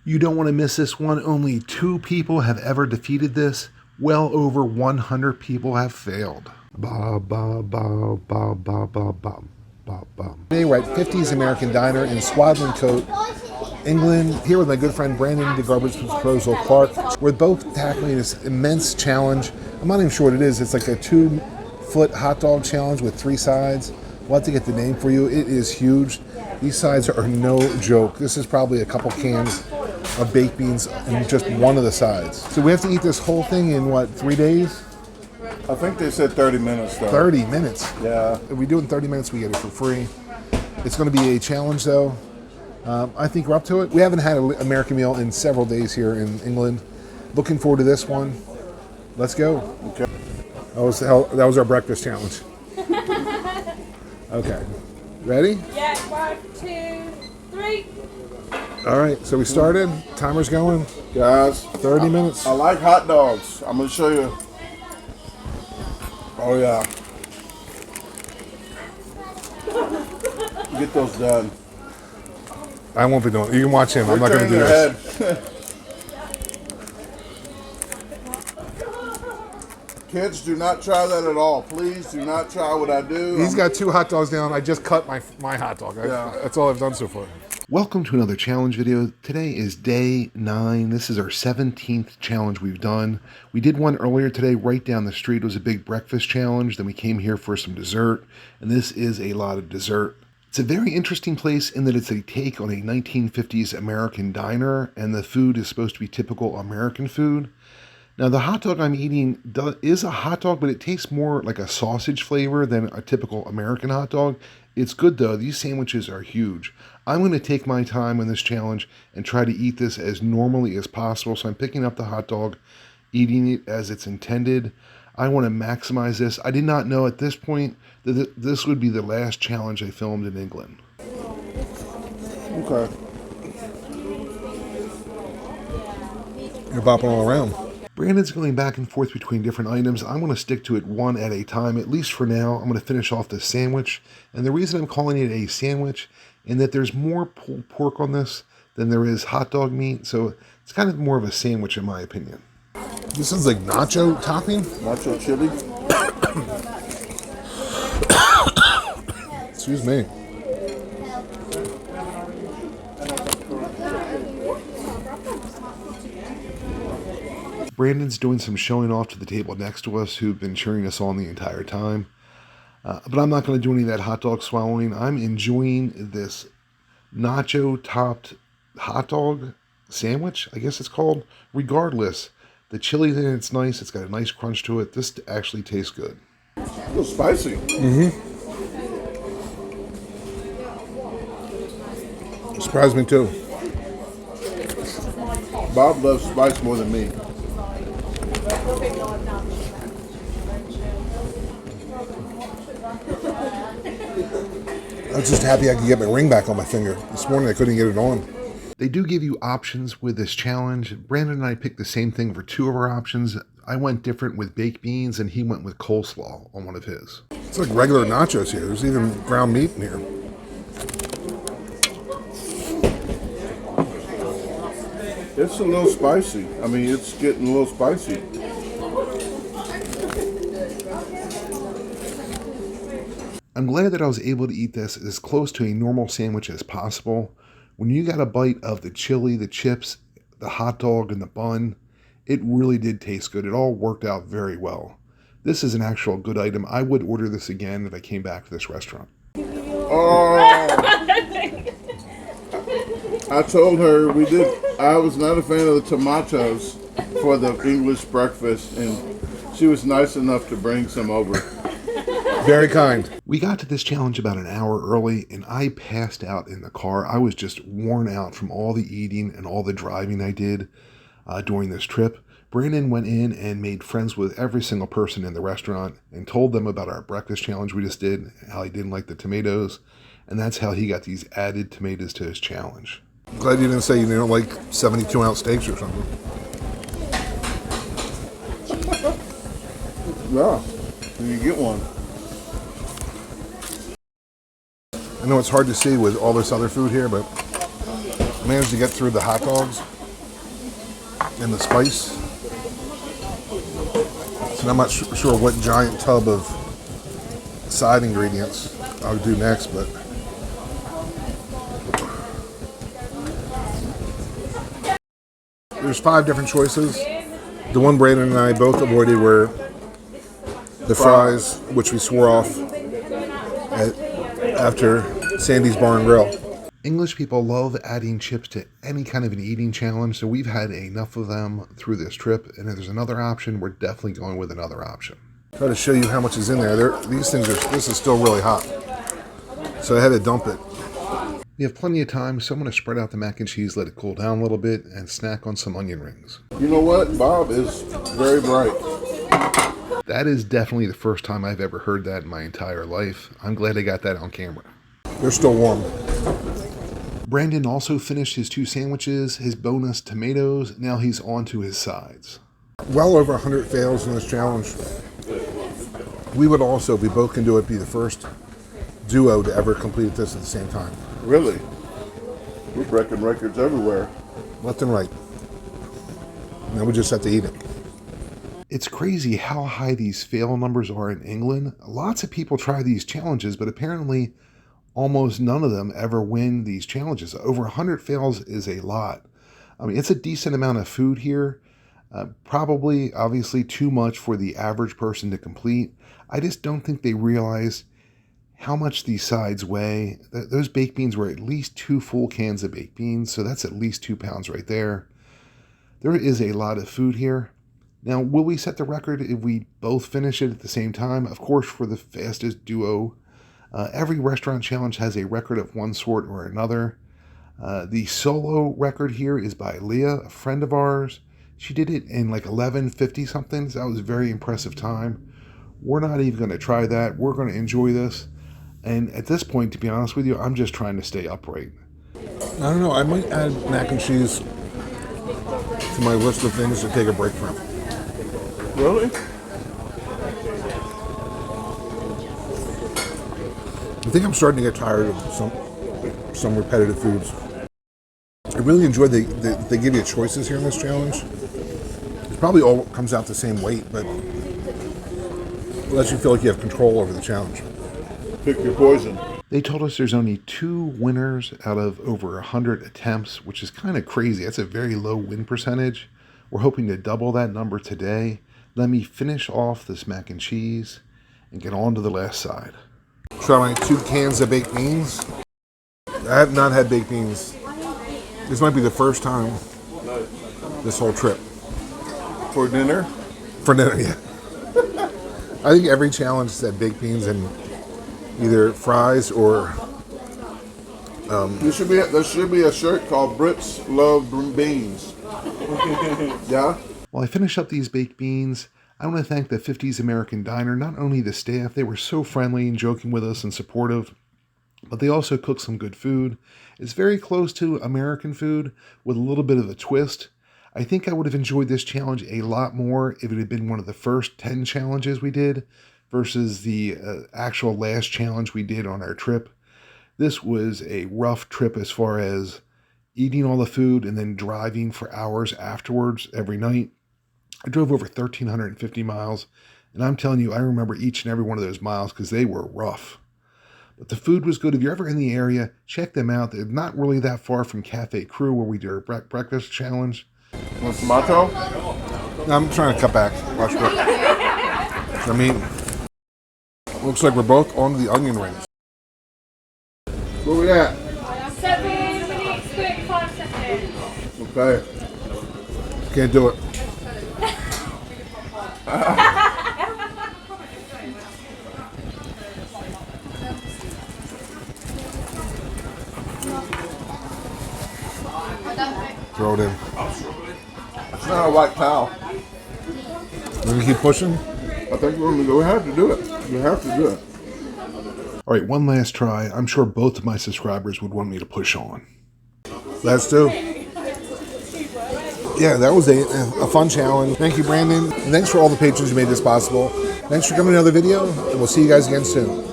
You don't want to miss this one. Only 2 people have ever defeated this. Well over 100 people have failed. Bob, Bob, Bob, Bob, Bob, Bob, Bob, Bob, Bob. Today we're at 50s American Diner in Swadlincote, England. Here with my good friend Brandon, the garbage disposal Clark. We're both tackling this immense challenge. I'm not even sure what it is. It's like a 2-foot hot dog challenge with 3 sides. We'll have to get the name for you. It is huge. These sides are no joke. This is probably a couple cans of baked beans and just one of the sides. So we have to eat this whole thing in what, 3 days? I think they said 30 minutes though. 30 minutes? Yeah. If we do it in 30 minutes, we get it for free. It's going to be a challenge though. I think we're up to it. We haven't had an American meal in several days here in England. Looking forward to this one. Let's go. Okay. That was our breakfast challenge. Okay. Ready? Yeah, 1, 2, 3. All right, so we started. Timer's going. Guys, 30 minutes. I like hot dogs. I'm going to show you. Oh, yeah. Get those done. I won't be doing it. You can watch him. I'm not going to do this. Kids, do not try that at all. Please do not try what I do. He's got 2 hot dogs down. I just cut my hot dog. That's all I've done so far. Welcome to another challenge video. Today is day 9. This is our 17th challenge we've done. We did one earlier today right down the street. It was a big breakfast challenge. Then we came here for some dessert. And this is a lot of dessert. It's a very interesting place in that it's a take on a 1950s American diner. And the food is supposed to be typical American food. Now, the hot dog I'm eating is a hot dog, but it tastes more like a sausage flavor than a typical American hot dog. It's good, though. These sandwiches are huge. I'm going to take my time on this challenge and try to eat this as normally as possible. So I'm picking up the hot dog, eating it as it's intended. I want to maximize this. I did not know at this point that this would be the last challenge I filmed in England. Okay. You're bopping all around. Brandon's going back and forth between different items. I'm going to stick to it one at a time, at least for now. I'm going to finish off this sandwich. And the reason I'm calling it a sandwich is that there's more pulled pork on this than there is hot dog meat. So it's kind of more of a sandwich in my opinion. This is like nacho topping? Nacho chili. Excuse me. Brandon's doing some showing off to the table next to us who've been cheering us on the entire time. But I'm not going to do any of that hot dog swallowing. I'm enjoying this nacho-topped hot dog sandwich, I guess it's called. Regardless, the chili in it's nice. It's got a nice crunch to it. This actually tastes good. A little spicy. Mm-hmm. It surprised me too. Bob loves spice more than me. I was just happy I could get my ring back on my finger. This morning I couldn't get it on. They do give you options with this challenge. Brandon and I picked the same thing for 2 of our options. I went different with baked beans and he went with coleslaw on one of his. It's like regular nachos here. There's even ground meat in here. It's a little spicy. I mean, it's getting a little spicy. I'm glad that I was able to eat this as close to a normal sandwich as possible. When you got a bite of the chili, the chips, the hot dog, and the bun, it really did taste good. It all worked out very well. This is an actual good item. I would order this again if I came back to this restaurant. Oh! I told her I was not a fan of the tomatoes for the English breakfast, and she was nice enough to bring some over. Very kind. We got to this challenge about an hour early, and I passed out in the car. I was just worn out from all the eating and all the driving I did during this trip. Brandon went in and made friends with every single person in the restaurant and told them about our breakfast challenge we just did, how he didn't like the tomatoes, and that's how he got these added tomatoes to his challenge. I'm glad you didn't say you didn't like 72-ounce steaks or something. Yeah, you get one. I know it's hard to see with all this other food here, but I managed to get through the hot dogs. and the spice. So I'm not sure what giant tub of side ingredients I'll do next, but there's 5 different choices. The one Brandon and I both avoided were the fries, which we swore off after Sandy's Bar and Grill. English people love adding chips to any kind of an eating challenge, so we've had enough of them through this trip, and if there's another option, we're definitely going with another option. Try to show you how much is in there. These things this is still really hot, so I had to dump it. We have plenty of time, so I'm going to spread out the mac and cheese, let it cool down a little bit, and snack on some onion rings. You know what? Bob is very bright. That is definitely the first time I've ever heard that in my entire life. I'm glad I got that on camera. They're still warm. Brandon also finished his 2 sandwiches, his bonus tomatoes. Now he's on to his sides. Well over 100 fails in this challenge. We would also, if we both can do it, be the first duo to ever complete this at the same time. Really? We're breaking records everywhere. Left and right. Now we just have to eat it. It's crazy how high these fail numbers are in England. Lots of people try these challenges, but apparently almost none of them ever win these challenges. Over 100 fails is a lot. I mean, it's a decent amount of food here. Probably, obviously, too much for the average person to complete. I just don't think they realize how much these sides weigh. Those baked beans were at least 2 full cans of baked beans, so that's at least 2 pounds right there. There is a lot of food here. Now, will we set the record if we both finish it at the same time? Of course, for the fastest duo. Every restaurant challenge has a record of one sort or another. The solo record here is by Leah, a friend of ours. She did it in like 11:50 something. So that was a very impressive time. We're not even going to try that. We're going to enjoy this. And at this point, to be honest with you, I'm just trying to stay upright. I don't know. I might add mac and cheese to my list of things to take a break from. Really? I think I'm starting to get tired of some repetitive foods. I really enjoy they give you choices here in this challenge. It probably all comes out the same weight, but it lets you feel like you have control over the challenge. Pick your poison. They told us there's only 2 winners out of over 100 attempts, which is kind of crazy. That's a very low win percentage. We're hoping to double that number today. Let me finish off this mac and cheese and get on to the last side. Try my 2 cans of baked beans. I have not had baked beans. This might be the first time this whole trip. For dinner? For dinner, yeah. I think every challenge said baked beans and either fries or... there should be a shirt called Brits Love Beans. Yeah? While I finish up these baked beans, I want to thank the 50s American Diner, not only the staff, they were so friendly and joking with us and supportive, but they also cooked some good food. It's very close to American food with a little bit of a twist. I think I would have enjoyed this challenge a lot more if it had been one of the first 10 challenges we did versus the actual last challenge we did on our trip. This was a rough trip as far as eating all the food and then driving for hours afterwards every night. I drove over 1,350 miles, and I'm telling you, I remember each and every one of those miles because they were rough. But the food was good. If you're ever in the area, check them out. They're not really that far from Cafe Crew, where we did our breakfast challenge. Want tomato? No, I'm trying to cut back. Watch what. I mean, looks like we're both on the onion rings. Where we at? 7 minutes, 35 seconds. Okay. Can't do it. Throw it in. It's not a white towel. We're gonna keep pushing. I think we have to do it. We have to do it. All right, one last try. I'm sure both of my subscribers would want me to push on. Let's do. Yeah, that was a fun challenge. Thank you, Brandon. And thanks for all the patrons who made this possible. Thanks for coming to another video, and we'll see you guys again soon.